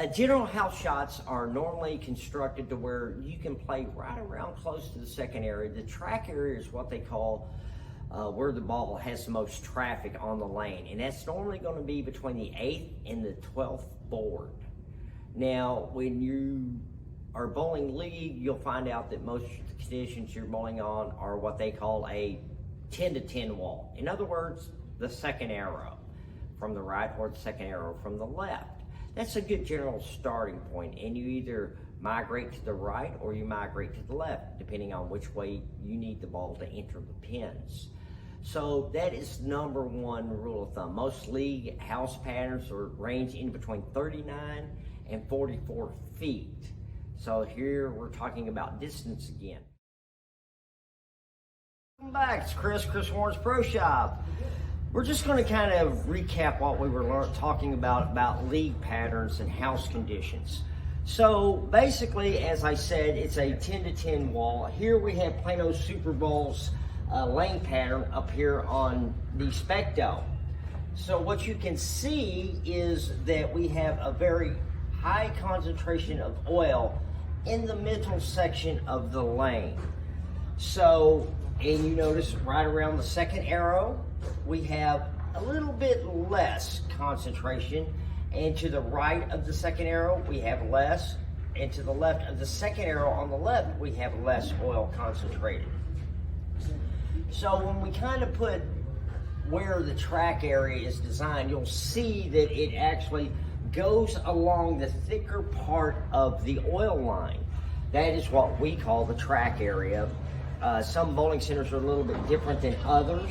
General house shots are normally constructed to where you can play right around close to the second area. The track area is what they call where the ball has the most traffic on the lane, and that's normally going to be between the 8th and the 12th board. Now, when you are bowling league, you'll find out that most of the conditions you're bowling on are what they call a 10 to 10 wall. In other words, the second arrow from the right or the second arrow from the left. That's a good general starting point, and you either migrate to the right or you migrate to the left, depending on which way you need the ball to enter the pins. So that is number one rule of thumb. Most league house patterns are range in between 39 and 44 feet. So here we're talking about distance again. Welcome back, it's Chris Warren's Pro Shop. We're just going to kind of recap what we were talking about league patterns and house conditions. So basically, as I said, it's a 10 to 10 wall. Here we have Plano Super Bowl's lane pattern up here on the Specto. So what you can see is that we have a very high concentration of oil in the middle section of the lane. So, and you notice right around the second arrow, we have a little bit less concentration, and to the right of the second arrow we have less, and to the left of the second arrow on the left we have less oil concentrated. So when we kind of put where the track area is designed, you'll see that it actually goes along the thicker part of the oil line. That is what we call the track area. Some bowling centers are a little bit different than others,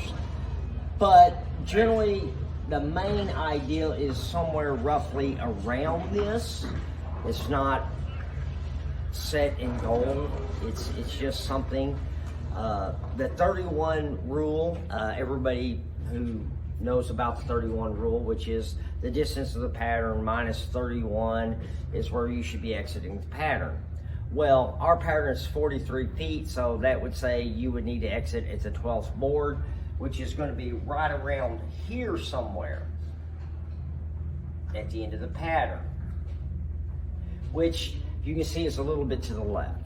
but generally the main ideal is somewhere roughly around this. It's not set in gold. It's just something. The 31 rule, everybody who knows about the 31 rule, which is the distance of the pattern minus 31 is where you should be exiting the pattern. Well, our pattern is 43 feet, so that would say you would need to exit at the 12th board, which is going to be right around here somewhere at the end of the pattern, which you can see is a little bit to the left.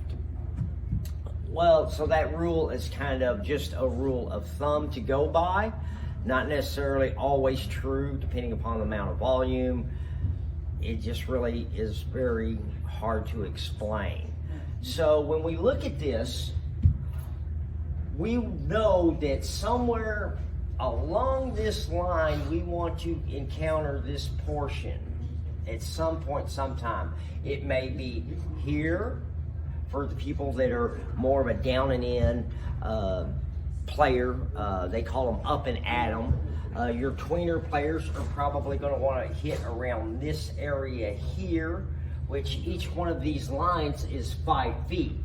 Well, so that rule is kind of just a rule of thumb to go by, not necessarily always true depending upon the amount of volume. It just really is very hard to explain. So when we look at this, we know that somewhere along this line we want to encounter this portion at some point, sometime. It may be here for the people that are more of a down and in player. They call them up and at 'em. Your tweener players are probably going to want to hit around this area here, which each one of these lines is 5 feet.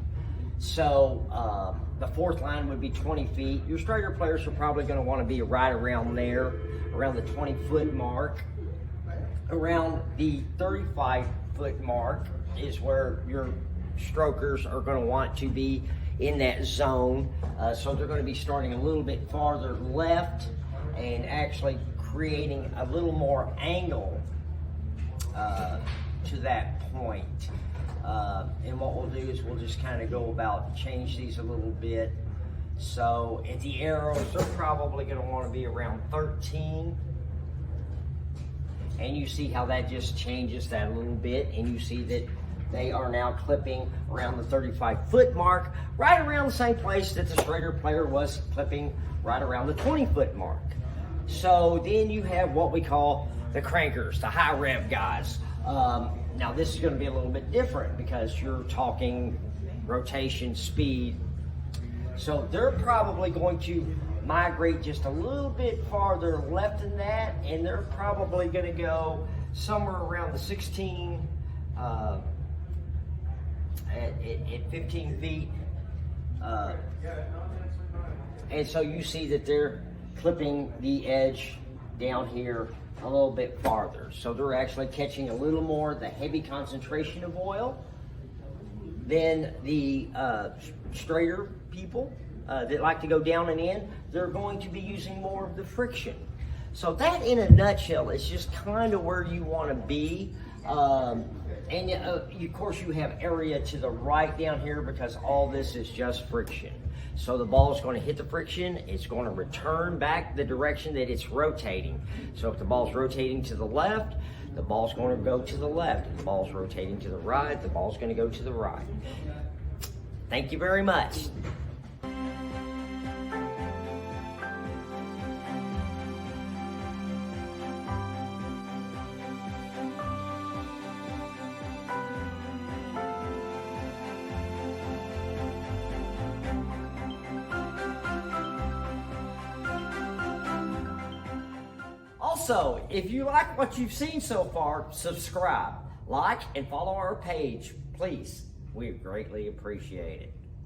So the fourth line would be 20 feet. Your straighter players are probably going to want to be right around there, around the 20-foot mark. Around the 35-foot mark is where your strokers are going to want to be in that zone. So they're going to be starting a little bit farther left and actually creating a little more angle to that point. And what we'll do is we'll just kind of go about change these a little bit. So at the arrows, they're probably going to want to be around 13. And you see how that just changes that a little bit, and you see that they are now clipping around the 35-foot mark, right around the same place that the straighter player was clipping right around the 20-foot mark. So then you have what we call the crankers, the high rev guys. Now this is going to be a little bit different because you're talking rotation, speed. So they're probably going to migrate just a little bit farther left than that, and they're probably going to go somewhere around the 16 at 15 feet. And so you see that they're clipping the edge down here a little bit farther. So they're actually catching a little more of the heavy concentration of oil than the straighter people that like to go down and in. They're going to be using more of the friction. So that in a nutshell is just kind of where you want to be. And of course you have area to the right down here because all this is just friction. So the ball is going to hit the friction, it's going to return back the direction that it's rotating. So if the ball is rotating to the left, the ball's going to go to the left. If the ball's rotating to the right, the ball's going to go to the right. Thank you very much. Also, if you like what you've seen so far, subscribe, like, and follow our page, please. We greatly appreciate it.